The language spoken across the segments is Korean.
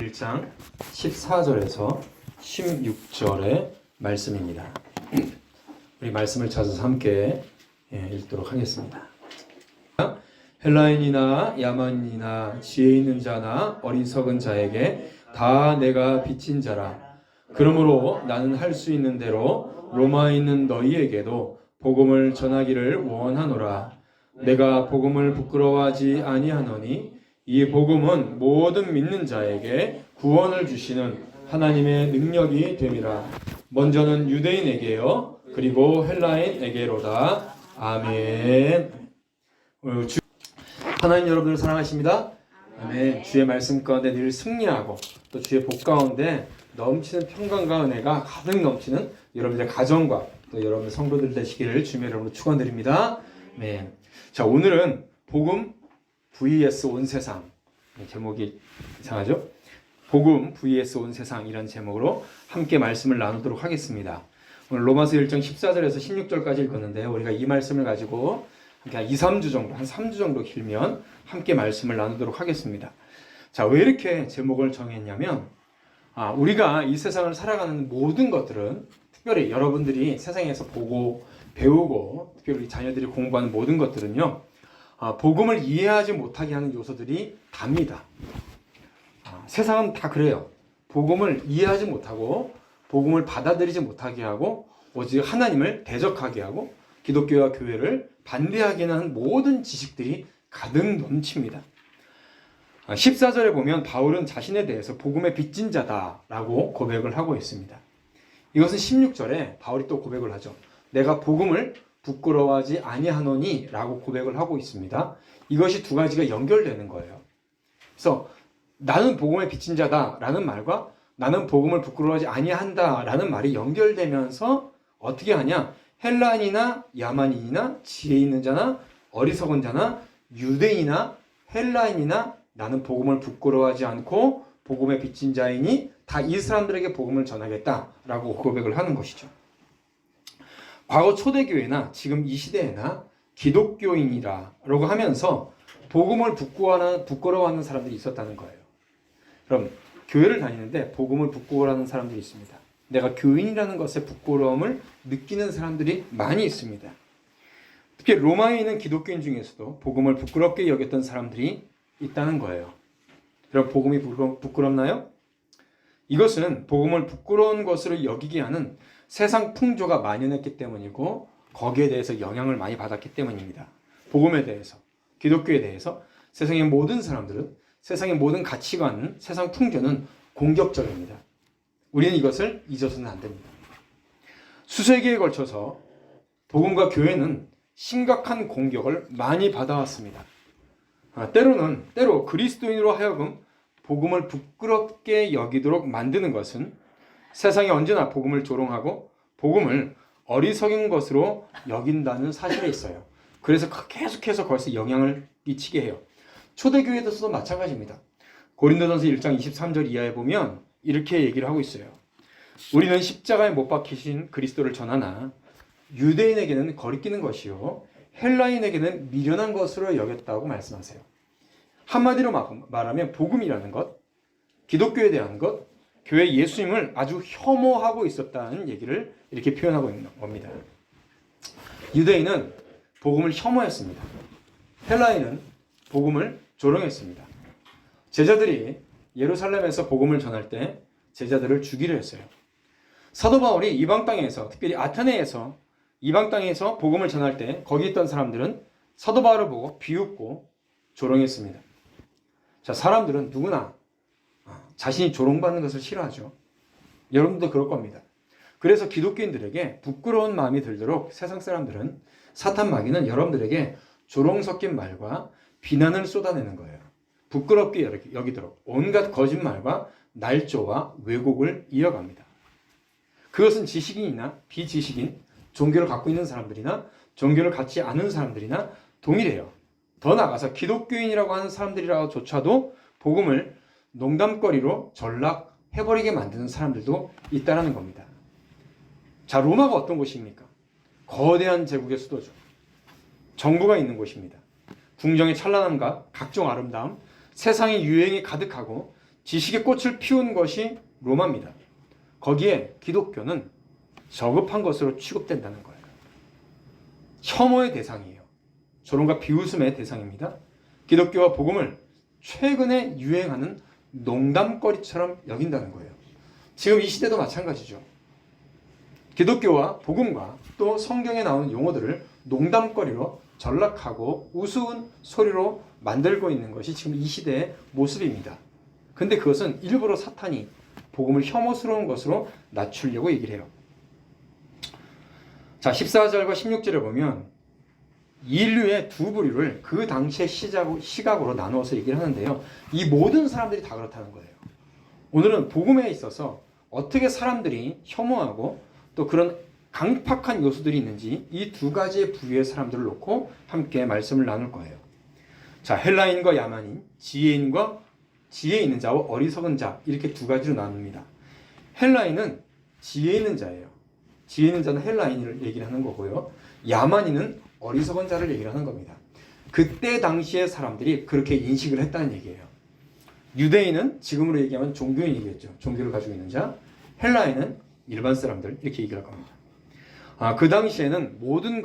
1장 14절에서 16절의 말씀입니다. 우리 말씀을 찾아서 함께 읽도록 하겠습니다. 헬라인이나 야만인이나 지혜 있는 자나 어리석은 자에게 다 내가 빚진 자라. 그러므로 나는 할 수 있는 대로 로마에 있는 너희에게도 복음을 전하기를 원하노라. 내가 복음을 부끄러워하지 아니하노니 이 복음은 모든 믿는 자에게 구원을 주시는 하나님의 능력이 됨이라. 먼저는 유대인에게요 그리고 헬라인에게로다. 아멘. 하나님 여러분을 사랑하십니다. 아멘. 주의 말씀 가운데 늘 승리하고 또 주의 복 가운데 넘치는 평강과 은혜가 가득 넘치는 여러분들의 가정과 또 여러분의 성도들 되시기를 주님의 이름으로 축원드립니다. 네. 자, 오늘은 복음 vs 온 세상. 제목이 이상하죠? 복음 vs 온 세상 이런 제목으로 함께 말씀을 나누도록 하겠습니다. 오늘 로마서 1장 14절에서 16절까지 읽었는데 우리가 이 말씀을 가지고 한 2, 3주 정도, 한 3주 정도 길면 함께 말씀을 나누도록 하겠습니다. 자, 왜 이렇게 제목을 정했냐면 우리가 이 세상을 살아가는 모든 것들은 특별히 여러분들이 세상에서 보고 배우고 특별히 우리 자녀들이 공부하는 모든 것들은요 복음을 이해하지 못하게 하는 요소들이 답니다. 세상은 다 그래요. 복음을 이해하지 못하고 복음을 받아들이지 못하게 하고 오직 하나님을 대적하게 하고 기독교와 교회를 반대하게 하는 모든 지식들이 가득 넘칩니다. 14절에 보면 바울은 자신에 대해서 복음의 빚진 자다라고 고백을 하고 있습니다. 이것은 16절에 바울이 또 고백을 하죠. 내가 복음을 부끄러워하지 아니하노니 라고 고백을 하고 있습니다. 이것이 두 가지가 연결되는 거예요. 그래서 나는 복음의 빚진 자다라는 말과 나는 복음을 부끄러워하지 아니한다라는 말이 연결되면서 어떻게 하냐? 헬라인이나 야만인이나 지혜 있는 자나 어리석은 자나 유대인이나 헬라인이나 나는 복음을 부끄러워하지 않고 복음의 빚진 자이니 다 이 사람들에게 복음을 전하겠다라고 고백을 하는 것이죠. 과거 초대교회나 지금 이 시대에나 기독교인이라고 하면서 복음을 부끄러워하는 사람들이 있었다는 거예요. 그럼 교회를 다니는데 복음을 부끄러워하는 사람들이 있습니다. 내가 교인이라는 것에 부끄러움을 느끼는 사람들이 많이 있습니다. 특히 로마에 있는 기독교인 중에서도 복음을 부끄럽게 여겼던 사람들이 있다는 거예요. 그럼 복음이 부끄럽나요? 이것은 복음을 부끄러운 것으로 여기게 하는 세상 풍조가 만연했기 때문이고 거기에 대해서 영향을 많이 받았기 때문입니다. 복음에 대해서, 기독교에 대해서 세상의 모든 사람들은 세상의 모든 가치관은 세상 풍조는 공격적입니다. 우리는 이것을 잊어서는 안 됩니다. 수세기에 걸쳐서 복음과 교회는 심각한 공격을 많이 받아왔습니다. 때로 그리스도인으로 하여금 복음을 부끄럽게 여기도록 만드는 것은 세상이 언제나 복음을 조롱하고 복음을 어리석은 것으로 여긴다는 사실에 있어요. 그래서 계속해서 거기서 영향을 끼치게 해요. 초대교회에서도 마찬가지입니다. 고린도전서 1장 23절 이하에 보면 이렇게 얘기를 하고 있어요. 우리는 십자가에 못 박히신 그리스도를 전하나 유대인에게는 거리끼는 것이요 헬라인에게는 미련한 것으로 여겼다고 말씀하세요. 한마디로 말하면 복음이라는 것, 기독교에 대한 것, 교회 예수님을 아주 혐오하고 있었다는 얘기를 이렇게 표현하고 있는 겁니다. 유대인은 복음을 혐오했습니다. 헬라인은 복음을 조롱했습니다. 제자들이 예루살렘에서 복음을 전할 때 제자들을 죽이려 했어요. 사도 바울이 이방 땅에서 특별히 아테네에서 이방 땅에서 복음을 전할 때 거기 있던 사람들은 사도 바울을 보고 비웃고 조롱했습니다. 자, 사람들은 누구나 자신이 조롱받는 것을 싫어하죠. 여러분도 그럴 겁니다. 그래서 기독교인들에게 부끄러운 마음이 들도록 세상 사람들은 사탄 마귀는 여러분들에게 조롱 섞인 말과 비난을 쏟아내는 거예요. 부끄럽게 여기도록 온갖 거짓말과 날조와 왜곡을 이어갑니다. 그것은 지식인이나 비지식인, 종교를 갖고 있는 사람들이나 종교를 갖지 않은 사람들이나 동일해요. 더 나아가서 기독교인이라고 하는 사람들이라조차도 복음을 농담거리로 전락해버리게 만드는 사람들도 있다는 겁니다. 자, 로마가 어떤 곳입니까? 거대한 제국의 수도죠. 정부가 있는 곳입니다. 궁정의 찬란함과 각종 아름다움, 세상의 유행이 가득하고 지식의 꽃을 피운 것이 로마입니다. 거기에 기독교는 저급한 것으로 취급된다는 거예요. 혐오의 대상이에요. 조롱과 비웃음의 대상입니다. 기독교와 복음을 최근에 유행하는 농담거리처럼 여긴다는 거예요. 지금 이 시대도 마찬가지죠. 기독교와 복음과 또 성경에 나오는 용어들을 농담거리로 전락하고 우스운 소리로 만들고 있는 것이 지금 이 시대의 모습입니다. 근데 그것은 일부러 사탄이 복음을 혐오스러운 것으로 낮추려고 얘기를 해요. 자, 14절과 16절을 보면 인류의 두 부류를 그 당시의 시각으로 나누어서 얘기를 하는데요. 이 모든 사람들이 다 그렇다는 거예요. 오늘은 복음에 있어서 어떻게 사람들이 혐오하고 또 그런 강팍한 요소들이 있는지 이 두 가지의 부류의 사람들을 놓고 함께 말씀을 나눌 거예요. 자, 헬라인과 야만인, 지혜인과 지혜 있는 자와 어리석은 자, 이렇게 두 가지로 나눕니다. 헬라인은 지혜 있는 자예요. 지혜 있는 자는 헬라인을 얘기를 하는 거고요. 야만인은 어리석은 자를 얘기를 하는 겁니다. 그때 당시의 사람들이 그렇게 인식을 했다는 얘기예요. 유대인은 지금으로 얘기하면 종교인이겠죠. 종교를 가지고 있는 자. 헬라인은 일반 사람들, 이렇게 얘기를 할 겁니다. 그 당시에는 모든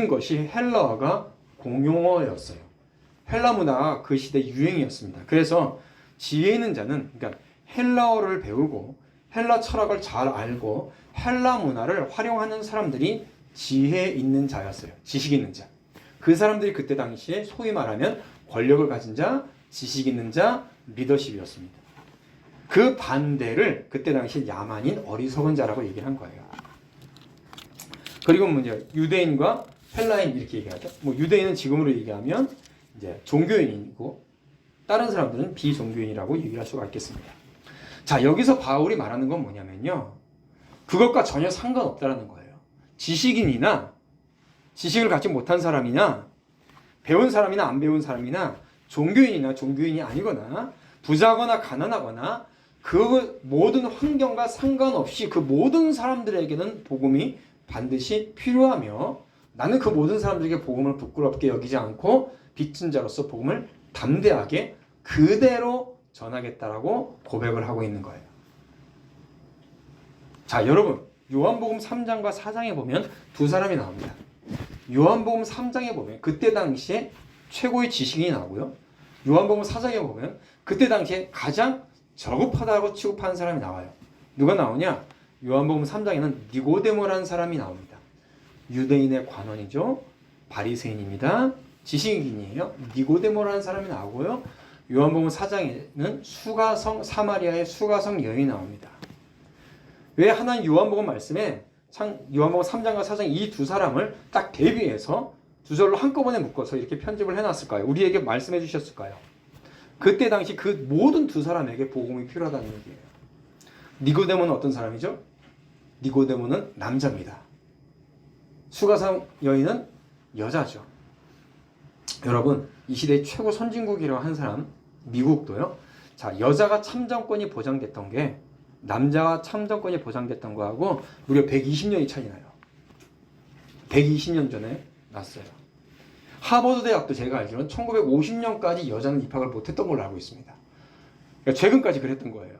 것이 헬라어가 공용어였어요. 헬라 문화가 그 시대 유행이었습니다. 그래서 지혜 있는 자는, 그러니까 헬라어를 배우고 헬라 철학을 잘 알고 헬라 문화를 활용하는 사람들이 지혜 있는 자였어요. 지식 있는 자. 그 사람들이 그때 당시에 소위 말하면 권력을 가진 자, 지식 있는 자, 리더십이었습니다. 그 반대를 그때 당시 야만인 어리석은 자라고 얘기를 한 거예요. 그리고 이제 유대인과 헬라인 이렇게 얘기하죠. 유대인은 지금으로 얘기하면 이제 종교인이고 다른 사람들은 비종교인이라고 얘기할 수가 있겠습니다. 자, 여기서 바울이 말하는 건 뭐냐면요. 그것과 전혀 상관없다라는 거예요. 지식인이나 지식을 갖지 못한 사람이나 배운 사람이나 안 배운 사람이나 종교인이나 종교인이 아니거나 부자거나 가난하거나 그 모든 환경과 상관없이 그 모든 사람들에게는 복음이 반드시 필요하며 나는 그 모든 사람들에게 복음을 부끄럽게 여기지 않고 빚진 자로서 복음을 담대하게 그대로 전하겠다라고 고백을 하고 있는 거예요. 자, 여러분, 요한복음 3장과 4장에 보면 두 사람이 나옵니다. 요한복음 3장에 보면 그때 당시에 최고의 지식인이 나오고요. 요한복음 4장에 보면 그때 당시에 가장 저급하다고 취급하는 사람이 나와요. 누가 나오냐? 요한복음 3장에는 니고데모라는 사람이 나옵니다. 유대인의 관원이죠. 바리새인입니다. 지식인이에요. 니고데모라는 사람이 나오고요. 요한복음 4장에는 사마리아의 수가성 여인이 나옵니다. 왜 하나님 요한복음 말씀에 요한복음 3장과 4장 이 두 사람을 딱 대비해서 두 절로 한꺼번에 묶어서 이렇게 편집을 해놨을까요? 우리에게 말씀해 주셨을까요? 그때 당시 그 모든 두 사람에게 복음이 필요하다는 얘기예요. 니고데모는 어떤 사람이죠? 니고데모는 남자입니다. 수가성 여인은 여자죠. 여러분, 이 시대의 최고 선진국이라고 한 사람, 미국도요. 자, 여자가 참정권이 보장됐던 게 남자가 참정권이 보장됐던 거하고 무려 120년이 차이 나요. 120년 전에 났어요. 하버드 대학도 제가 알기로는 1950년까지 여자는 입학을 못했던 걸로 알고 있습니다. 그러니까 최근까지 그랬던 거예요.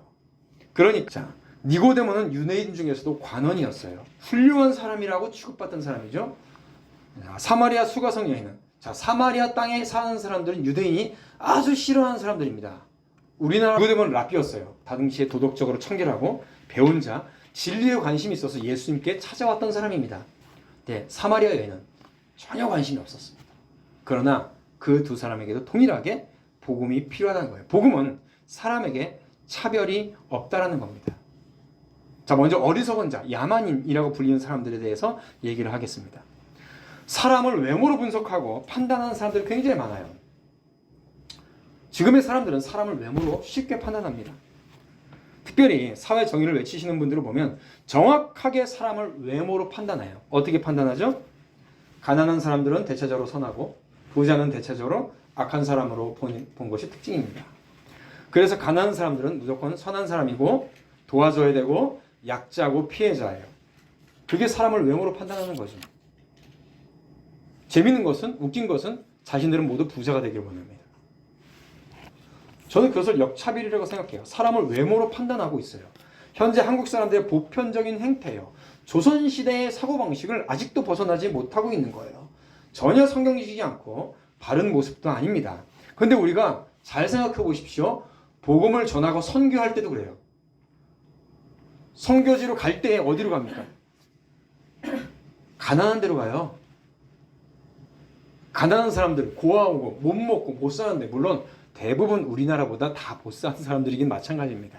그러니까 니고데모는 유대인 중에서도 관원이었어요. 훌륭한 사람이라고 취급받던 사람이죠. 사마리아 수가성 여인은, 자, 사마리아 땅에 사는 사람들은 유대인이 아주 싫어하는 사람들입니다. 우리나라 니고데모는 랍비였어요. 당시에 도덕적으로 청결하고 배운 자, 진리에 관심이 있어서 예수님께 찾아왔던 사람입니다. 네, 사마리아 여인은 전혀 관심이 없었습니다. 그러나 그 두 사람에게도 동일하게 복음이 필요하다는 거예요. 복음은 사람에게 차별이 없다라는 겁니다. 자, 먼저 어리석은 자, 야만인이라고 불리는 사람들에 대해서 얘기를 하겠습니다. 사람을 외모로 분석하고 판단하는 사람들이 굉장히 많아요. 지금의 사람들은 사람을 외모로 쉽게 판단합니다. 특별히 사회 정의를 외치시는 분들을 보면 정확하게 사람을 외모로 판단해요. 어떻게 판단하죠? 가난한 사람들은 대체적으로 선하고 부자는 대체적으로 악한 사람으로 본 것이 특징입니다. 그래서 가난한 사람들은 무조건 선한 사람이고 도와줘야 되고 약자고 피해자예요. 그게 사람을 외모로 판단하는 거죠. 재밌는 것은, 웃긴 것은 자신들은 모두 부자가 되길 원합니다. 저는 그것을 역차별이라고 생각해요. 사람을 외모로 판단하고 있어요. 현재 한국 사람들의 보편적인 행태예요. 조선시대의 사고방식을 아직도 벗어나지 못하고 있는 거예요. 전혀 성경지지 않고 바른 모습도 아닙니다. 그런데 우리가 잘 생각해 보십시오. 복음을 전하고 선교할 때도 그래요. 선교지로 갈 때 어디로 갑니까? 가난한 데로 가요. 가난한 사람들, 고아오고 못 먹고 못 사는데, 물론 대부분 우리나라보다 다 못 사는 사람들이긴 마찬가지입니다.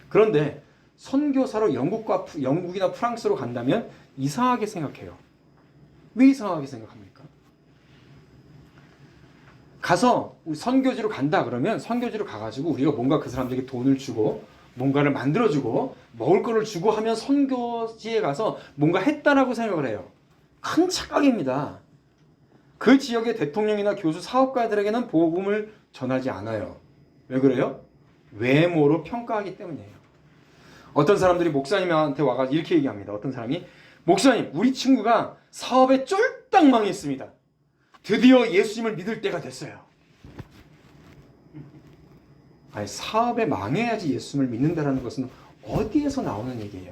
그런데 선교사로 영국이나 프랑스로 간다면 이상하게 생각해요. 왜 이상하게 생각합니까? 가서 선교지로 간다 그러면 선교지로 가가지고 우리가 뭔가 그 사람들에게 돈을 주고 뭔가를 만들어주고 먹을 거를 주고 하면 선교지에 가서 뭔가 했다라고 생각을 해요. 큰 착각입니다. 그 지역의 대통령이나 교수, 사업가들에게는 복음을 전하지 않아요. 왜 그래요? 외모로 평가하기 때문이에요. 어떤 사람들이 목사님한테 와가지고 이렇게 얘기합니다. 어떤 사람이, 목사님, 우리 친구가 사업에 쫄딱 망했습니다. 드디어 예수님을 믿을 때가 됐어요. 아니, 사업에 망해야지 예수님을 믿는다는 것은 어디에서 나오는 얘기예요?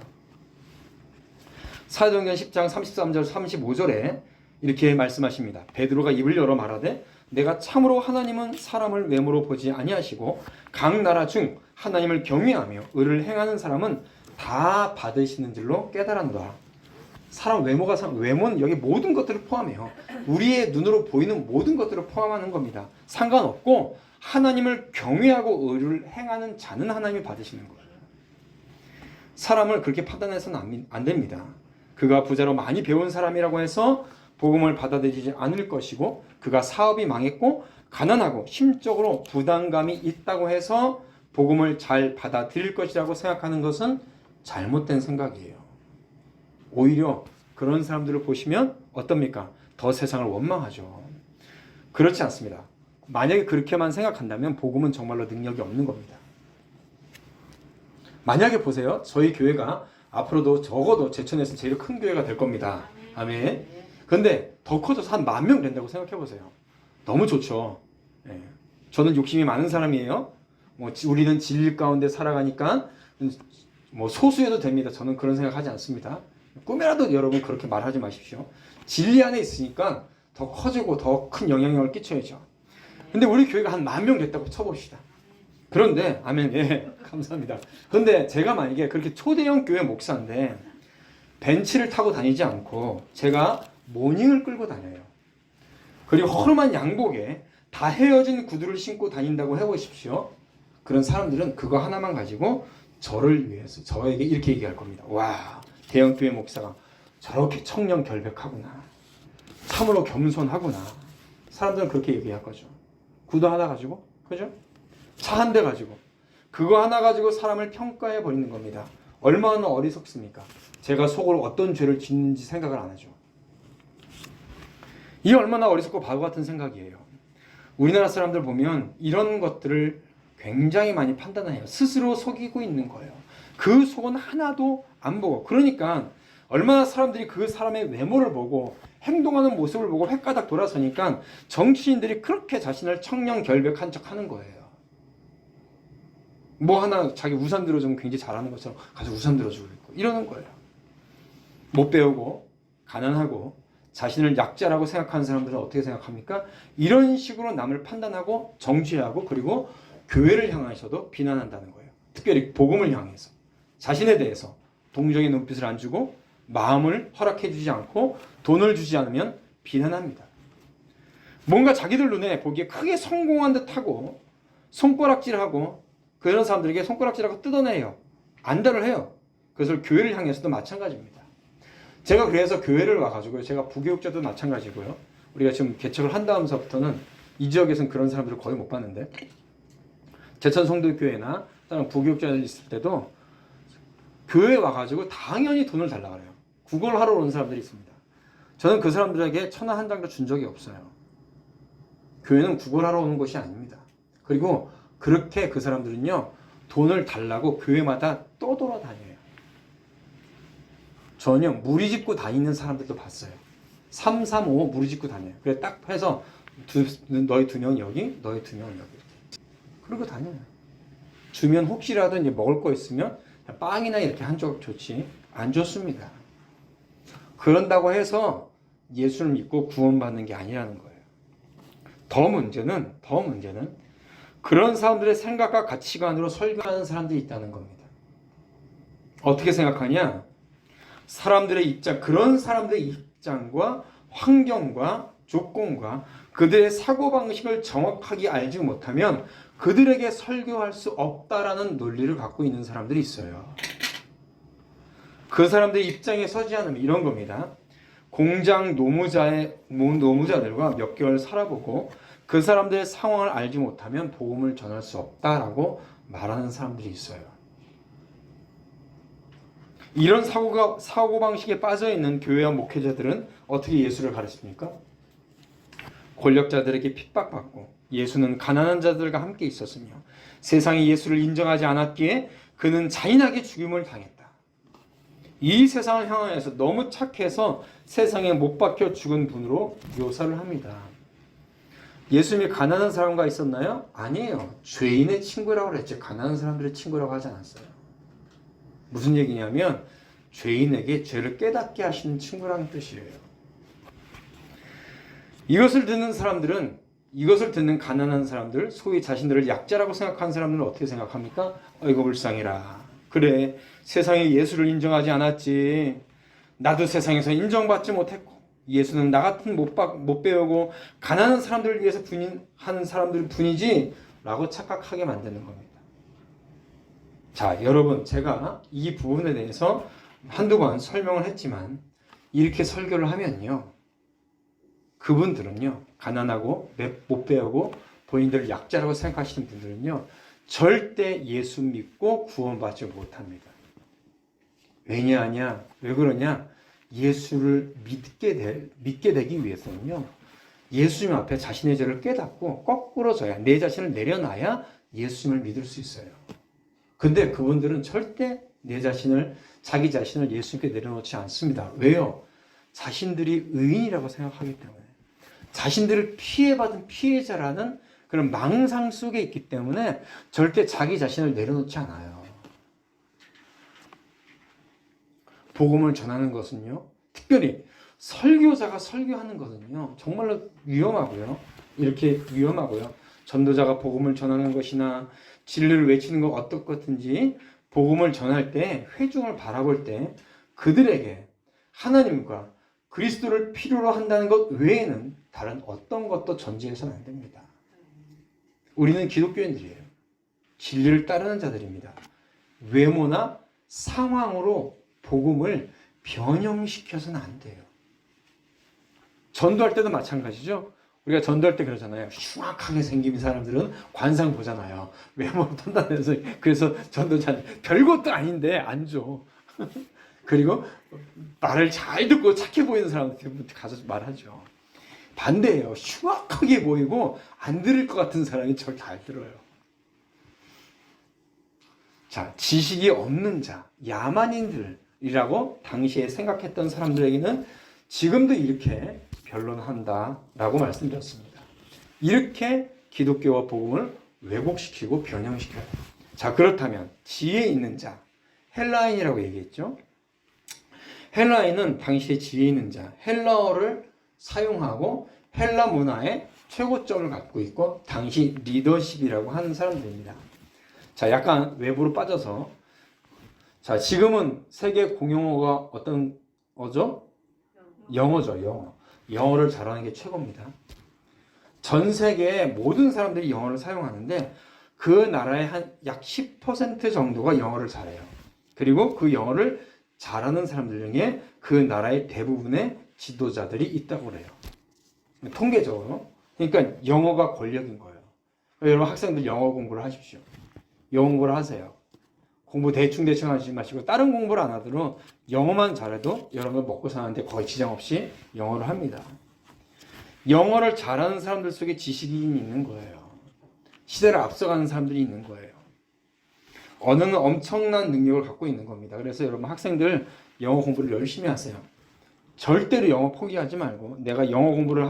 사도행전 10장 33절 35절에 이렇게 말씀하십니다. 베드로가 입을 열어 말하되 내가 참으로 하나님은 사람을 외모로 보지 아니하시고 각 나라 중 하나님을 경외하며 의를 행하는 사람은 다 받으시는 줄로 깨달았노라. 사람 외모는 여기 모든 것들을 포함해요. 우리의 눈으로 보이는 모든 것들을 포함하는 겁니다. 상관없고 하나님을 경외하고 의를 행하는 자는 하나님이 받으시는 거예요. 사람을 그렇게 판단해서는 안 됩니다. 그가 부자로 많이 배운 사람이라고 해서 복음을 받아들이지 않을 것이고, 그가 사업이 망했고 가난하고 심적으로 부담감이 있다고 해서 복음을 잘 받아들일 것이라고 생각하는 것은 잘못된 생각이에요. 오히려 그런 사람들을 보시면 어떻습니까? 더 세상을 원망하죠. 그렇지 않습니다. 만약에 그렇게만 생각한다면 복음은 정말로 능력이 없는 겁니다. 만약에 보세요. 저희 교회가 앞으로도 적어도 제천에서 제일 큰 교회가 될 겁니다. 아멘. 그런데 더 커져서 한 10,000명 된다고 생각해 보세요. 너무 좋죠. 예. 저는 욕심이 많은 사람이에요. 우리는 진리 가운데 살아가니까 소수여도 됩니다. 저는 그런 생각하지 않습니다. 꿈에라도 여러분 그렇게 말하지 마십시오. 진리 안에 있으니까 더 커지고 더 큰 영향력을 끼쳐야죠. 근데 우리 교회가 한 10,000명 됐다고 쳐봅시다. 그런데 아멘, 예, 감사합니다. 그런데 제가 만약에 그렇게 초대형 교회 목사인데 벤츠를 타고 다니지 않고 제가 모닝을 끌고 다녀요. 그리고 허름한 양복에 다 헤어진 구두를 신고 다닌다고 해보십시오. 그런 사람들은 그거 하나만 가지고 저를 위해서 저에게 이렇게 얘기할 겁니다. 와, 대형 교회 목사가 저렇게 청렴 결백하구나. 참으로 겸손하구나. 사람들은 그렇게 얘기할 거죠. 구두 하나 가지고, 그죠? 차 한 대 가지고, 그거 하나 가지고 사람을 평가해 버리는 겁니다. 얼마나 어리석습니까? 제가 속으로 어떤 죄를 짓는지 생각을 안 하죠. 이 얼마나 어리석고 바보 같은 생각이에요. 우리나라 사람들 보면 이런 것들을 굉장히 많이 판단해요. 스스로 속이고 있는 거예요. 그 속은 하나도 안 보고. 그러니까 얼마나 사람들이 그 사람의 외모를 보고 행동하는 모습을 보고 헷가닥 돌아서니까 정치인들이 그렇게 자신을 청렴결백한 척 하는 거예요. 뭐 하나 자기 우산 들어주면 굉장히 잘하는 것처럼 가서 우산 들어주고 있고 이러는 거예요. 못 배우고 가난하고 자신을 약자라고 생각하는 사람들은 어떻게 생각합니까? 이런 식으로 남을 판단하고 정죄하고 그리고 교회를 향해서도 비난한다는 거예요. 특별히 복음을 향해서 자신에 대해서 동정의 눈빛을 안 주고 마음을 허락해 주지 않고 돈을 주지 않으면 비난합니다. 뭔가 자기들 눈에 보기에 크게 성공한 듯하고 손가락질하고 그런 사람들에게 손가락질하고 뜯어내요. 안달을 해요. 그것을 교회를 향해서도 마찬가지입니다. 제가 그래서 교회를 와가지고 제가 부교육자도 마찬가지고요. 우리가 지금 개척을 한 다음서부터는 이 지역에서는 그런 사람들을 거의 못 봤는데 제천 성도교회나 다른 부교육자들 있을 때도 교회에 와가지고 당연히 돈을 달라고 그래요. 구걸 하러 온 사람들이 있습니다. 저는 그 사람들에게 천하 한 장도 준 적이 없어요. 교회는 구걸하러 오는 곳이 아닙니다. 그리고 그렇게 그 사람들은요 돈을 달라고 교회마다 떠돌아다녀요. 전혀 무리 짓고 다니는 사람들도 봤어요. 335 무리 짓고 다녀요. 그래 딱 해서 너희 두 명 여기, 너희 두 명 여기. 그러고 다녀요. 주면 혹시라도 이제 먹을 거 있으면 빵이나 이렇게 한 조각 좋지 안 좋습니다. 그런다고 해서 예수를 믿고 구원받는 게 아니라는 거예요. 더 문제는 그런 사람들의 생각과 가치관으로 설교하는 사람들이 있다는 겁니다. 어떻게 생각하냐? 그런 사람들의 입장과 환경과 조건과 그들의 사고방식을 정확하게 알지 못하면 그들에게 설교할 수 없다라는 논리를 갖고 있는 사람들이 있어요. 그 사람들의 입장에 서지 않으면 이런 겁니다. 공장 노무자들과 몇 개월 살아보고 그 사람들의 상황을 알지 못하면 복음을 전할 수 없다라고 말하는 사람들이 있어요. 이런 사고방식에 빠져있는 교회와 목회자들은 어떻게 예수를 가르칩니까? 권력자들에게 핍박받고 예수는 가난한 자들과 함께 있었으며 세상이 예수를 인정하지 않았기에 그는 잔인하게 죽임을 당했다. 이 세상을 향하여서 너무 착해서 세상에 못 박혀 죽은 분으로 묘사를 합니다. 예수님이 가난한 사람과 있었나요? 아니에요. 죄인의 친구라고 그랬죠. 가난한 사람들의 친구라고 하지 않았어요. 무슨 얘기냐면 죄인에게 죄를 깨닫게 하시는 친구라는 뜻이에요. 이것을 듣는 가난한 사람들, 소위 자신들을 약자라고 생각하는 사람들은 어떻게 생각합니까? 어이구 불쌍해라. 그래, 세상에 예수를 인정하지 않았지. 나도 세상에서 인정받지 못했고 예수는 나 같은 못 배우고 가난한 사람들을 위해서 하는 사람들 뿐이지 라고 착각하게 만드는 겁니다. 자, 여러분, 제가 이 부분에 대해서 한두 번 설명을 했지만 이렇게 설교를 하면요, 그분들은요, 가난하고 못 배우고 본인들을 약자라고 생각하시는 분들은요, 절대 예수 믿고 구원받지 못합니다. 왜냐하냐? 왜 그러냐? 예수를 믿게 되기 위해서는요, 예수님 앞에 자신의 죄를 깨닫고 거꾸로 져야, 내 자신을 내려놔야 예수님을 믿을 수 있어요. 근데 그분들은 절대 자기 자신을 예수님께 내려놓지 않습니다. 왜요? 자신들이 의인이라고 생각하기 때문에. 자신들을 피해받은 피해자라는 그런 망상 속에 있기 때문에 절대 자기 자신을 내려놓지 않아요. 복음을 전하는 것은요, 특별히 설교자가 설교하는 것은요, 정말로 위험하고요. 이렇게 위험하고요. 전도자가 복음을 전하는 것이나 진리를 외치는 것 어떻든지 복음을 전할 때, 회중을 바라볼 때 그들에게 하나님과 그리스도를 필요로 한다는 것 외에는 다른 어떤 것도 전제해서는 안 됩니다. 우리는 기독교인들이에요. 진리를 따르는 자들입니다. 외모나 상황으로 복음을 변형시켜서는 안 돼요. 전도할 때도 마찬가지죠. 우리가 전도할 때 그러잖아요. 흉악하게 생긴 사람들은 관상 보잖아요. 외모로 판단해서. 그래서 전도자는 별것도 아닌데 안 줘. 그리고 말을 잘 듣고 착해 보이는 사람한테 가서 말하죠. 반대예요. 흉악하게 보이고 안 들을 것 같은 사람이 절 잘 들어요. 자, 지식이 없는 자, 야만인들이라고 당시에 생각했던 사람들에게는 지금도 이렇게 변론한다라고 말씀드렸습니다. 이렇게 기독교와 복음을 왜곡시키고 변형시켜요. 자, 그렇다면 지혜 있는 자, 헬라인이라고 얘기했죠. 헬라인은 당시에 지혜 있는 자, 헬라어를 사용하고 헬라 문화의 최고점을 갖고 있고 당시 리더십이라고 하는 사람들입니다. 자, 약간 외부로 빠져서, 자, 지금은 세계 공용어가 어떤 어죠? 영어죠, 영어. 영어를 잘하는 게 최고입니다. 전 세계의 모든 사람들이 영어를 사용하는데 그 나라의 한 약 10% 정도가 영어를 잘해요. 그리고 그 영어를 잘하는 사람들 중에 그 나라의 대부분의 지도자들이 있다고 그래요. 통계적으로. 그러니까 영어가 권력인 거예요. 여러분 학생들 영어 공부를 하십시오. 영어 공부를 하세요. 공부 대충 하지 마시고 다른 공부를 안 하더라도 영어만 잘해도 여러분 먹고 사는데 거의 지장 없이 영어를 합니다. 영어를 잘하는 사람들 속에 지식이 있는 거예요. 시대를 앞서가는 사람들이 있는 거예요. 언어는 엄청난 능력을 갖고 있는 겁니다. 그래서 여러분 학생들 영어 공부를 열심히 하세요. 절대로 영어 포기하지 말고 내가 영어 공부를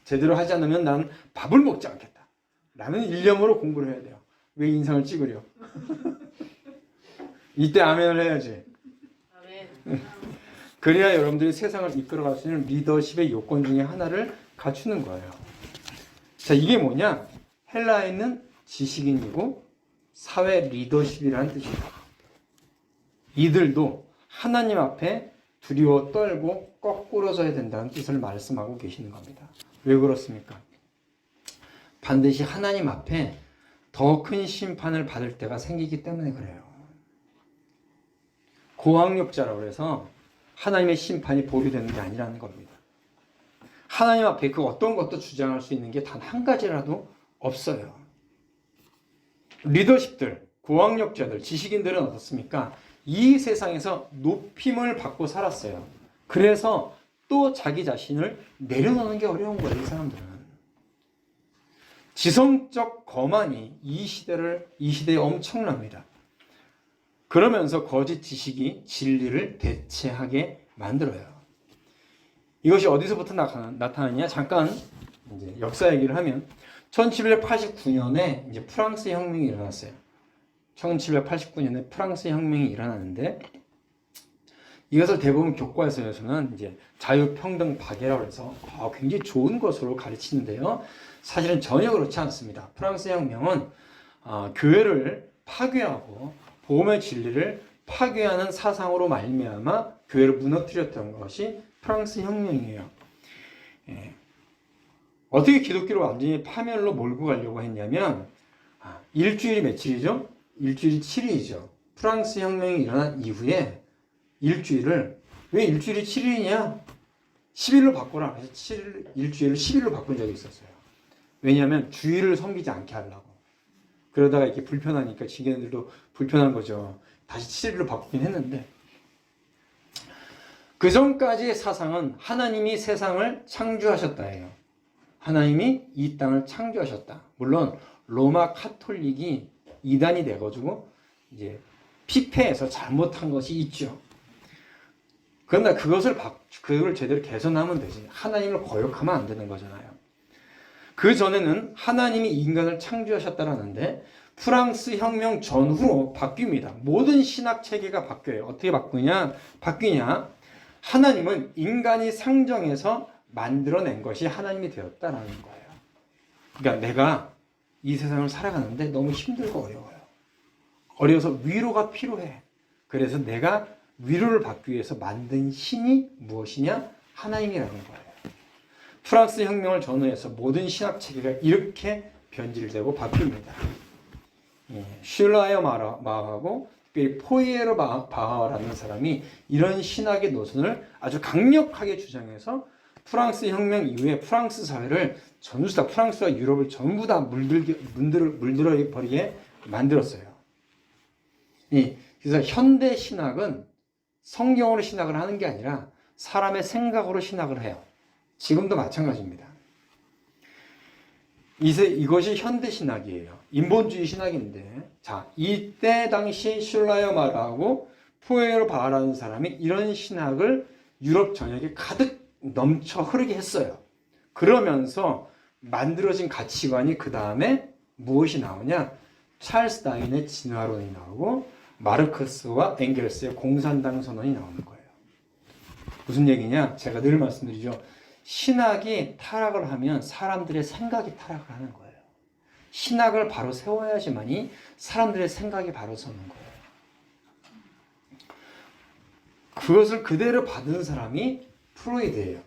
제대로 하지 않으면 난 밥을 먹지 않겠다. 라는 일념으로 공부를 해야 돼요. 왜 인상을 찍으려? 이때 아멘을 해야지. 아멘. 그래야 여러분들이 세상을 이끌어갈 수 있는 리더십의 요건 중에 하나를 갖추는 거예요. 자, 이게 뭐냐? 헬라에는 지식인이고 사회 리더십이라는 뜻이에요. 이들도 하나님 앞에 두려워 떨고 거꾸러져야 된다는 뜻을 말씀하고 계시는 겁니다. 왜 그렇습니까? 반드시 하나님 앞에 더 큰 심판을 받을 때가 생기기 때문에 그래요. 고학력자라고 해서 하나님의 심판이 보류되는 게 아니라는 겁니다. 하나님 앞에 그 어떤 것도 주장할 수 있는 게 단 한 가지라도 없어요. 리더십들, 고학력자들, 지식인들은 어떻습니까? 이 세상에서 높임을 받고 살았어요. 그래서 또 자기 자신을 내려놓는 게 어려운 거예요, 이 사람들은. 지성적 거만이 이 시대에 엄청납니다. 그러면서 거짓 지식이 진리를 대체하게 만들어요. 이것이 어디서부터 나타나냐? 잠깐 이제 역사 얘기를 하면 1789년에 이제 프랑스 혁명이 일어났어요. 1789년에 프랑스 혁명이 일어나는데 이것을 대부분 교과서에서는 이제 자유평등 박애라고 해서 굉장히 좋은 것으로 가르치는데요. 사실은 전혀 그렇지 않습니다. 프랑스 혁명은 교회를 파괴하고 복음의 진리를 파괴하는 사상으로 말미암아 교회를 무너뜨렸던 것이 프랑스 혁명이에요. 예. 어떻게 기독교를 완전히 파멸로 몰고 가려고 했냐면 일주일이 며칠이죠? 일주일이 7일이죠. 프랑스 혁명이 일어난 이후에 일주일을 왜 일주일이 7일이냐? 10일로 바꿔라. 그래서 일주일을 10일로 바꾼 적이 있었어요. 왜냐하면 주일을 섬기지 않게 하려고. 그러다가 이렇게 불편하니까 지게들도 불편한 거죠. 다시 7일로 바꾸긴 했는데 그 전까지의 사상은 하나님이 세상을 창조하셨다예요. 하나님이 이 땅을 창조하셨다. 물론 로마 카톨릭이 이단이 돼가지고 이제 피폐해서 잘못한 것이 있죠. 그러나 그걸 제대로 개선하면 되지. 하나님을 거역하면 안 되는 거잖아요. 그 전에는 하나님이 인간을 창조하셨다라는데 프랑스 혁명 전후로 바뀝니다. 모든 신학 체계가 바뀌어요. 어떻게 바뀌냐? 하나님은 인간이 상정해서 만들어낸 것이 하나님이 되었다라는 거예요. 그러니까 내가 이 세상을 살아가는데 너무 힘들고 어려워요. 어려워서 위로가 필요해. 그래서 내가 위로를 받기 위해서 만든 신이 무엇이냐? 하나님이라는 거예요. 프랑스 혁명을 전후해서 모든 신학 체계가 이렇게 변질되고 바뀝니다. 슐라이어 마하고 특별히 포이에르 바하라는 사람이 이런 신학의 노선을 아주 강력하게 주장해서 프랑스 혁명 이후에 프랑스 사회를 전부 다 프랑스와 유럽을 전부 다 물들어 버리게 만들었어요. 그래서 현대 신학은 성경으로 신학을 하는 게 아니라 사람의 생각으로 신학을 해요. 지금도 마찬가지입니다. 이것이 현대 신학이에요. 인본주의 신학인데, 자, 이때 당시 슐라이어 마르하고 포에르 바하라는 사람이 이런 신학을 유럽 전역에 가득 넘쳐 흐르게 했어요. 그러면서 만들어진 가치관이 그 다음에 무엇이 나오냐? 찰스 다윈의 진화론이 나오고 마르크스와 엥겔스의 공산당 선언이 나오는 거예요. 무슨 얘기냐? 제가 늘 말씀드리죠. 신학이 타락을 하면 사람들의 생각이 타락을 하는 거예요. 신학을 바로 세워야지만이 사람들의 생각이 바로 서는 거예요. 그것을 그대로 받은 사람이 프로이드예요.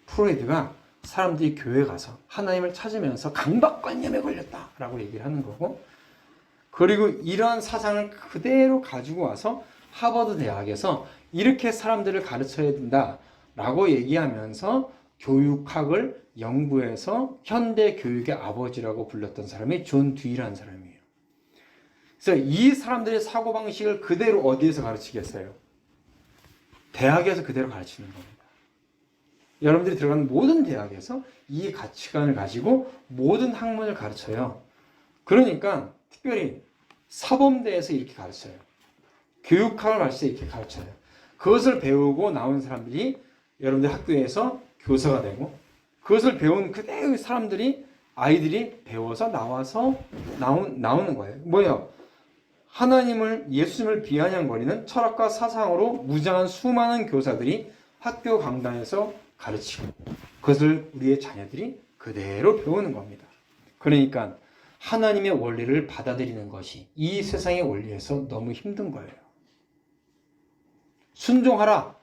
프로이드가 사람들이 교회 가서 하나님을 찾으면서 강박관념에 걸렸다라고 얘기를 하는 거고, 그리고 이러한 사상을 그대로 가지고 와서 하버드 대학에서 이렇게 사람들을 가르쳐야 된다라고 얘기하면서 교육학을 연구해서 현대 교육의 아버지라고 불렀던 사람이 존 듀이라는 사람이에요. 그래서 이 사람들의 사고방식을 그대로 어디에서 가르치겠어요? 대학에서 그대로 가르치는 겁니다. 여러분들이 들어가는 모든 대학에서 이 가치관을 가지고 모든 학문을 가르쳐요. 그러니까 특별히 사범대에서 이렇게 가르쳐요. 교육학을 가르칠 때 이렇게 가르쳐요. 그것을 배우고 나온 사람들이 여러분들 학교에서 교사가 되고, 그것을 배운 그대로의 사람들이 아이들이 배워서 나오는 거예요. 뭐예요? 하나님을, 예수님을 비아냥거리는 철학과 사상으로 무장한 수많은 교사들이 학교 강단에서 가르치고 그것을 우리의 자녀들이 그대로 배우는 겁니다. 그러니까 하나님의 원리를 받아들이는 것이 이 세상의 원리에서 너무 힘든 거예요. 순종하라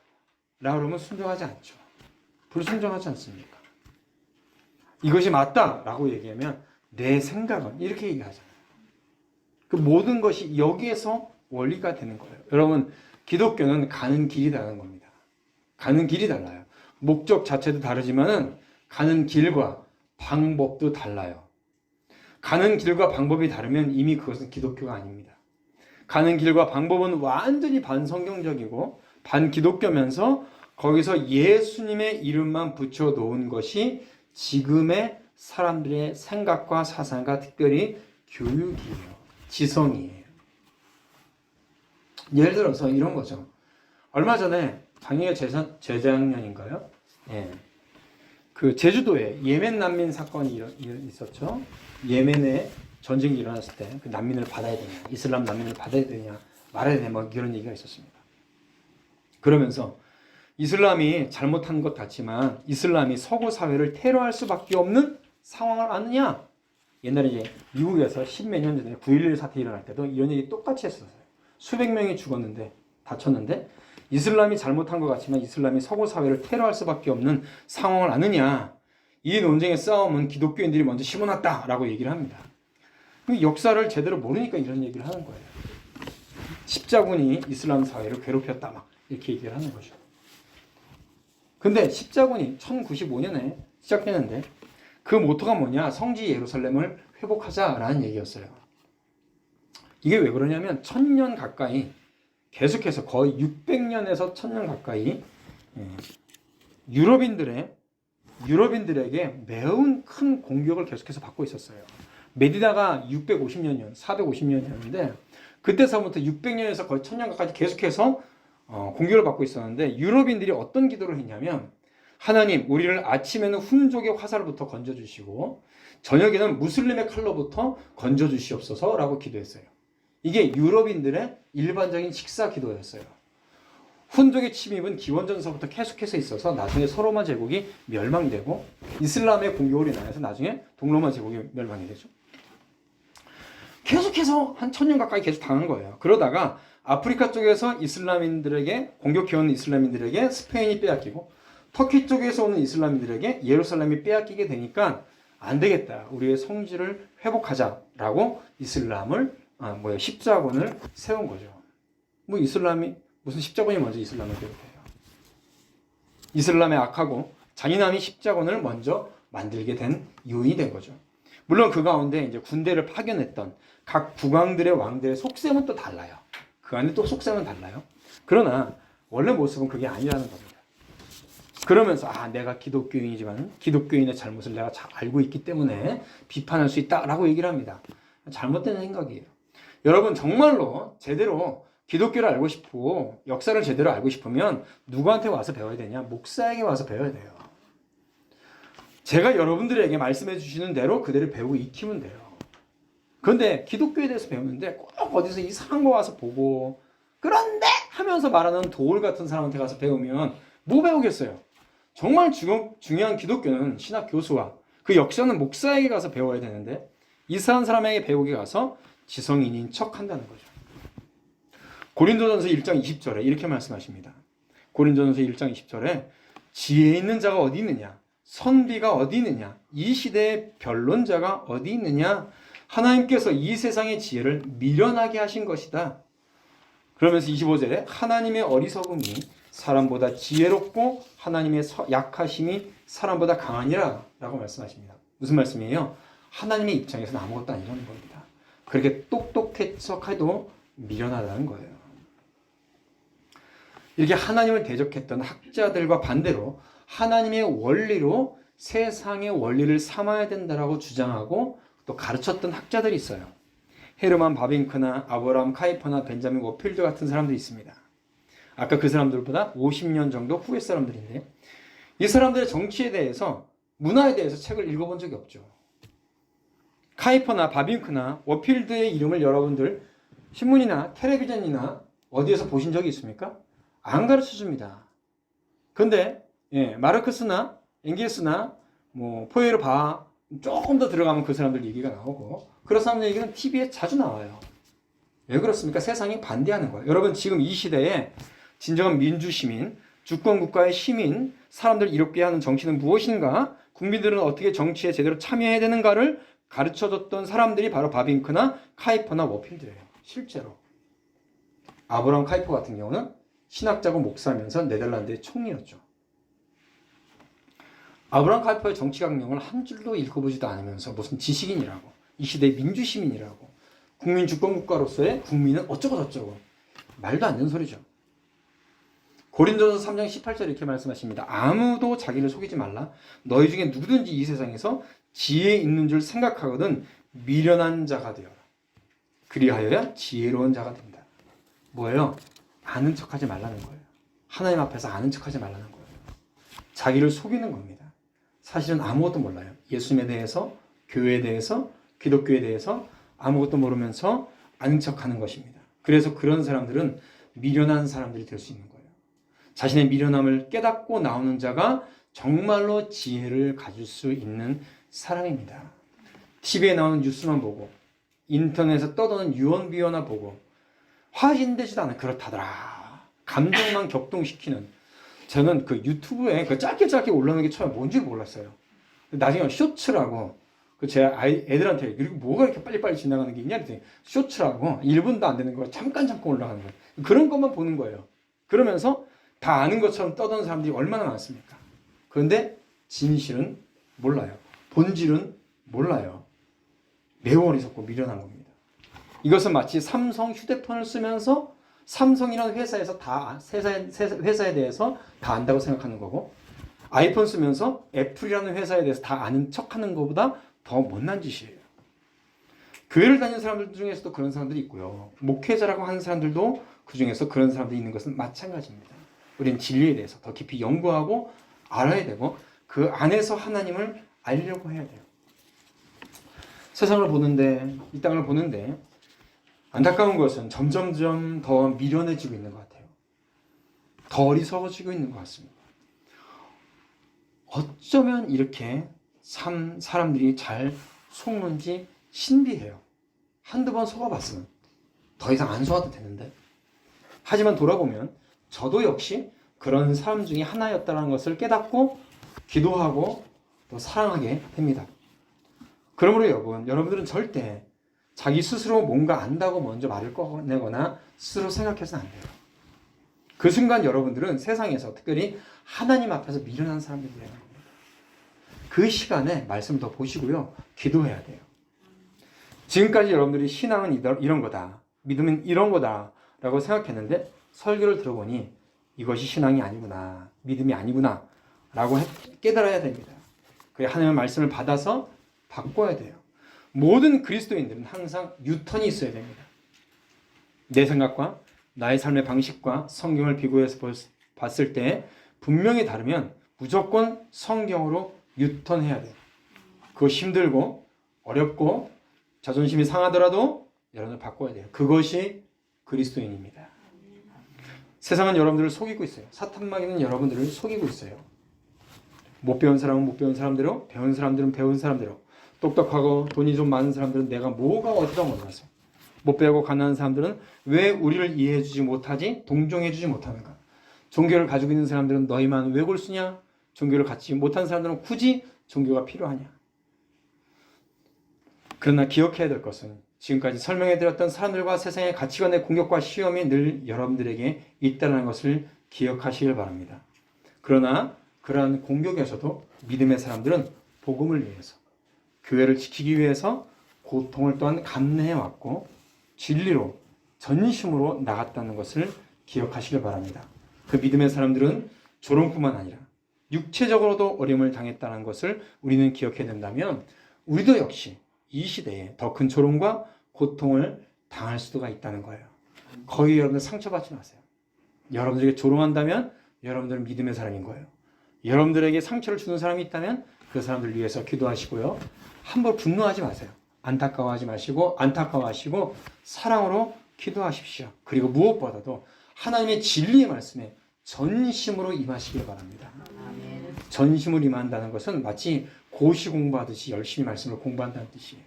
라고 그러면 순종하지 않죠. 불순종하지 않습니까? 이것이 맞다 라고 얘기하면 내 생각은 이렇게 얘기하잖아요. 그 모든 것이 여기에서 원리가 되는 거예요. 여러분, 기독교는 가는 길이 다른 겁니다. 가는 길이 달라요. 목적 자체도 다르지만은 가는 길과 방법도 달라요. 가는 길과 방법이 다르면 이미 그것은 기독교가 아닙니다. 가는 길과 방법은 완전히 반성경적이고 반기독교면서 거기서 예수님의 이름만 붙여 놓은 것이 지금의 사람들의 생각과 사상과 특별히 교육이에요. 지성이에요. 예를 들어서 이런 거죠. 얼마 전에 작년에 재작년인가요? 예. 그 제주도에 예멘 난민 사건이 있었죠. 예멘에 전쟁이 일어났을 때 그 난민을 받아야 되냐, 이슬람 난민을 받아야 되냐 말아야 되냐 뭐 이런 얘기가 있었습니다. 그러면서 이슬람이 잘못한 것 같지만 이슬람이 서구 사회를 테러할 수밖에 없는 상황을 아느냐? 옛날에 이제 미국에서 십몇 년 전에 9.11 사태 일어날 때도 이런 얘기 똑같이 했었어요. 수백 명이 죽었는데, 다쳤는데 이슬람이 잘못한 것 같지만 이슬람이 서구 사회를 테러할 수밖에 없는 상황을 아느냐? 이 논쟁의 싸움은 기독교인들이 먼저 심어놨다라고 얘기를 합니다. 역사를 제대로 모르니까 이런 얘기를 하는 거예요. 십자군이 이슬람 사회를 괴롭혔다 막 이렇게 얘기를 하는 거죠. 근데 십자군이 1095년에 시작했는데 그 모토가 뭐냐? 성지 예루살렘을 회복하자라는 얘기였어요. 이게 왜 그러냐면 1000년 가까이 계속해서 거의 600년에서 1000년 가까이 유럽인들에게 매우 큰 공격을 계속해서 받고 있었어요. 메디나가 650년이었는데 450년이었는데 그때서부터 600년에서 거의 1000년 가까이 계속해서 공격을 받고 있었는데 유럽인들이 어떤 기도를 했냐면 하나님, 우리를 아침에는 훈족의 화살부터 건져주시고 저녁에는 무슬림의 칼로부터 건져주시옵소서라고 기도했어요. 이게 유럽인들의 일반적인 식사 기도였어요. 훈족의 침입은 기원전서부터 계속해서 있어서 나중에 서로마 제국이 멸망되고 이슬람의 공격으로 인해서 나중에 동로마 제국이 멸망이 되죠. 계속해서 한 1000년 가까이 계속 당한 거예요. 그러다가 아프리카 쪽에서 이슬람인들에게 공격해오는 이슬람인들에게 스페인이 빼앗기고 터키 쪽에서 오는 이슬람인들에게 예루살렘이 빼앗기게 되니까 안 되겠다. 우리의 성지를 회복하자라고 십자군을 세운 거죠. 뭐 이슬람이 무슨 십자군이 먼저 이슬람을 괴롭혀요. 이슬람의 악하고 잔인함이 십자군을 먼저 만들게 된 요인이 된 거죠. 물론 그 가운데 이제 군대를 파견했던 각 국왕들의 왕들의 속셈은 또 달라요. 그 안에 또 속셈은 달라요. 그러나 원래 모습은 그게 아니라는 겁니다. 그러면서 내가 기독교인이지만 기독교인의 잘못을 내가 잘 알고 있기 때문에 비판할 수 있다라고 얘기를 합니다. 잘못된 생각이에요. 여러분 정말로 제대로 기독교를 알고 싶고 역사를 제대로 알고 싶으면 누구한테 와서 배워야 되냐? 목사에게 와서 배워야 돼요. 제가 여러분들에게 말씀해 주시는 대로 그대로 배우고 익히면 돼요. 그런데 기독교에 대해서 배우는데 꼭 어디서 이상한 거 와서 보고 그런데 하면서 말하는 도울 같은 사람한테 가서 배우면 뭐 배우겠어요? 정말 중요한 기독교는 신학 교수와 그 역사는 목사에게 가서 배워야 되는데 이상한 사람에게 배우게 가서 지성인인 척 한다는 거죠. 고린도전서 1장 20절에 이렇게 말씀하십니다. 고린도전서 1장 20절에 지혜 있는 자가 어디 있느냐? 선비가 어디 있느냐? 이 시대의 변론자가 어디 있느냐? 하나님께서 이 세상의 지혜를 미련하게 하신 것이다. 그러면서 25절에 하나님의 어리석음이 사람보다 지혜롭고 하나님의 약하심이 사람보다 강하니라 라고 말씀하십니다. 무슨 말씀이에요? 하나님의 입장에서는 아무것도 아니라는 겁니다. 그렇게 똑똑해도 미련하다는 거예요. 이렇게 하나님을 대적했던 학자들과 반대로 하나님의 원리로 세상의 원리를 삼아야 된다라고 주장하고 또 가르쳤던 학자들이 있어요. 헤르만 바빙크나 아브라함 카이퍼나 벤자민 워필드 같은 사람들이 있습니다. 아까 그 사람들보다 50년 정도 후의 사람들인데 이 사람들의 정치에 대해서 문화에 대해서 책을 읽어본 적이 없죠. 카이퍼나 바빙크나 워필드의 이름을 여러분들 신문이나 텔레비전이나 어디에서 보신 적이 있습니까? 안 가르쳐 줍니다. 근데 마르크스나 엥겔스나 포에르바 조금 더 들어가면 그 사람들 얘기가 나오고 그런 사람들 얘기는 TV에 자주 나와요. 왜 그렇습니까? 세상이 반대하는 거예요. 여러분 지금 이 시대에 진정한 민주시민, 주권국가의 시민, 사람들을 이롭게 하는 정치는 무엇인가? 국민들은 어떻게 정치에 제대로 참여해야 되는가를 가르쳐줬던 사람들이 바로 바빙크나 카이퍼나 워필드예요. 실제로. 아브라함 카이퍼 같은 경우는 신학자고 목사면서 네덜란드의 총리였죠. 아브라함 카이퍼의 정치강령을 한 줄도 읽어보지도 않으면서 무슨 지식인이라고, 이 시대의 민주시민이라고, 국민 주권국가로서의 국민은 어쩌고 저쩌고 말도 안 되는 소리죠. 고린도전서 3장 18절 이렇게 말씀하십니다. 아무도 자기를 속이지 말라. 너희 중에 누구든지 이 세상에서 지혜 있는 줄 생각하거든 미련한 자가 되어라. 그리하여야 지혜로운 자가 된다. 뭐예요? 아는 척하지 말라는 거예요. 하나님 앞에서 아는 척하지 말라는 거예요. 자기를 속이는 겁니다. 사실은 아무것도 몰라요. 예수님에 대해서, 교회에 대해서, 기독교에 대해서 아무것도 모르면서 아는 척하는 것입니다. 그래서 그런 사람들은 미련한 사람들이 될 수 있는 거예요. 자신의 미련함을 깨닫고 나오는 자가 정말로 지혜를 가질 수 있는 사람입니다. TV에 나오는 뉴스만 보고 인터넷에서 떠도는 유언비어나 보고 화진되지도 않은 그렇다더라. 감정만 격동시키는 저는 그 유튜브에 그 짧게 올라오는 게 처음에 뭔지 몰랐어요. 나중에 쇼츠라고 제 애들한테 그리고 뭐가 이렇게 빨리빨리 지나가는 게 있냐 그랬더니 쇼츠라고 1분도 안 되는 거 잠깐 올라가는 거예요. 그런 것만 보는 거예요. 그러면서 다 아는 것처럼 떠드는 사람들이 얼마나 많습니까? 그런데 진실은 몰라요. 본질은 몰라요. 매우 어리석고 미련한 겁니다. 이것은 마치 삼성 휴대폰을 쓰면서 삼성이라는 회사에서 회사에 대해서 다 안다고 생각하는 거고 아이폰 쓰면서 애플이라는 회사에 대해서 다 아는 척하는 것보다 더 못난 짓이에요. 교회를 다니는 사람들 중에서도 그런 사람들이 있고요. 목회자라고 하는 사람들도 그 중에서 그런 사람들이 있는 것은 마찬가지입니다. 우리는 진리에 대해서 더 깊이 연구하고 알아야 되고 그 안에서 하나님을 알려고 해야 돼요. 세상을 보는데 이 땅을 보는데 안타까운 것은 점점점 더 미련해지고 있는 것 같아요. 더 어리석어지고 있는 것 같습니다. 어쩌면 이렇게 사람들이 잘 속는지 신비해요. 한두 번 속아봤으면 더 이상 안 속아도 되는데 하지만 돌아보면 저도 역시 그런 사람 중에 하나였다는 것을 깨닫고 기도하고 또 사랑하게 됩니다. 그러므로 여러분들은 절대 자기 스스로 뭔가 안다고 먼저 말을 꺼내거나 스스로 생각해서는 안 돼요. 그 순간 여러분들은 세상에서 특별히 하나님 앞에서 미련한 사람들이 돼요. 그 시간에 말씀 더 보시고요. 기도해야 돼요. 지금까지 여러분들이 신앙은 이런 거다. 믿음은 이런 거다. 라고 생각했는데 설교를 들어보니 이것이 신앙이 아니구나. 믿음이 아니구나. 라고 깨달아야 됩니다. 그 하나님의 말씀을 받아서 바꿔야 돼요. 모든 그리스도인들은 항상 유턴이 있어야 됩니다. 내 생각과 나의 삶의 방식과 성경을 비교해서 봤을 때 분명히 다르면 무조건 성경으로 유턴해야 돼요. 그거 힘들고 어렵고 자존심이 상하더라도 여러분을 바꿔야 돼요. 그것이 그리스도인입니다. 세상은 여러분들을 속이고 있어요. 사탄마귀는 여러분들을 속이고 있어요. 못 배운 사람은 못 배운 사람대로, 배운 사람들은 배운 사람대로, 똑똑하고 돈이 좀 많은 사람들은 내가 뭐가 어디다 몰라서, 못 배우고 가난한 사람들은 왜 우리를 이해해주지 못하지? 동정해주지 못하는가? 종교를 가지고 있는 사람들은 너희만 왜 골수냐? 종교를 갖지 못한 사람들은 굳이 종교가 필요하냐? 그러나 기억해야 될 것은 지금까지 설명해드렸던 사람들과 세상의 가치관의 공격과 시험이 늘 여러분들에게 있다는 것을 기억하시길 바랍니다. 그러나 그러한 공격에서도 믿음의 사람들은 복음을 위해서, 교회를 지키기 위해서 고통을 또한 감내해왔고 진리로 전심으로 나갔다는 것을 기억하시길 바랍니다. 그 믿음의 사람들은 조롱뿐만 아니라 육체적으로도 어려움을 당했다는 것을 우리는 기억해야 된다면 우리도 역시 이 시대에 더 큰 조롱과 고통을 당할 수가 있다는 거예요. 거의 여러분들 상처받지 마세요. 여러분들에게 조롱한다면 여러분들은 믿음의 사람인 거예요. 여러분들에게 상처를 주는 사람이 있다면 그 사람들 위해서 기도하시고요. 함부로 분노하지 마세요. 안타까워하시고 사랑으로 기도하십시오. 그리고 무엇보다도 하나님의 진리의 말씀에 전심으로 임하시길 바랍니다. 전심으로 임한다는 것은 마치 고시 공부하듯이 열심히 말씀을 공부한다는 뜻이에요.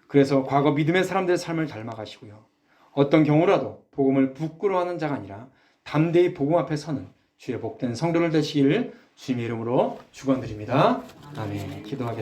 그래서 과거 믿음의 사람들의 삶을 닮아가시고요. 어떤 경우라도 복음을 부끄러워하는 자가 아니라 담대히 복음 앞에 서는 주의 복된 성도를 되시기를 주님의 이름으로 축원드립니다. 아멘. 기도하겠습니다.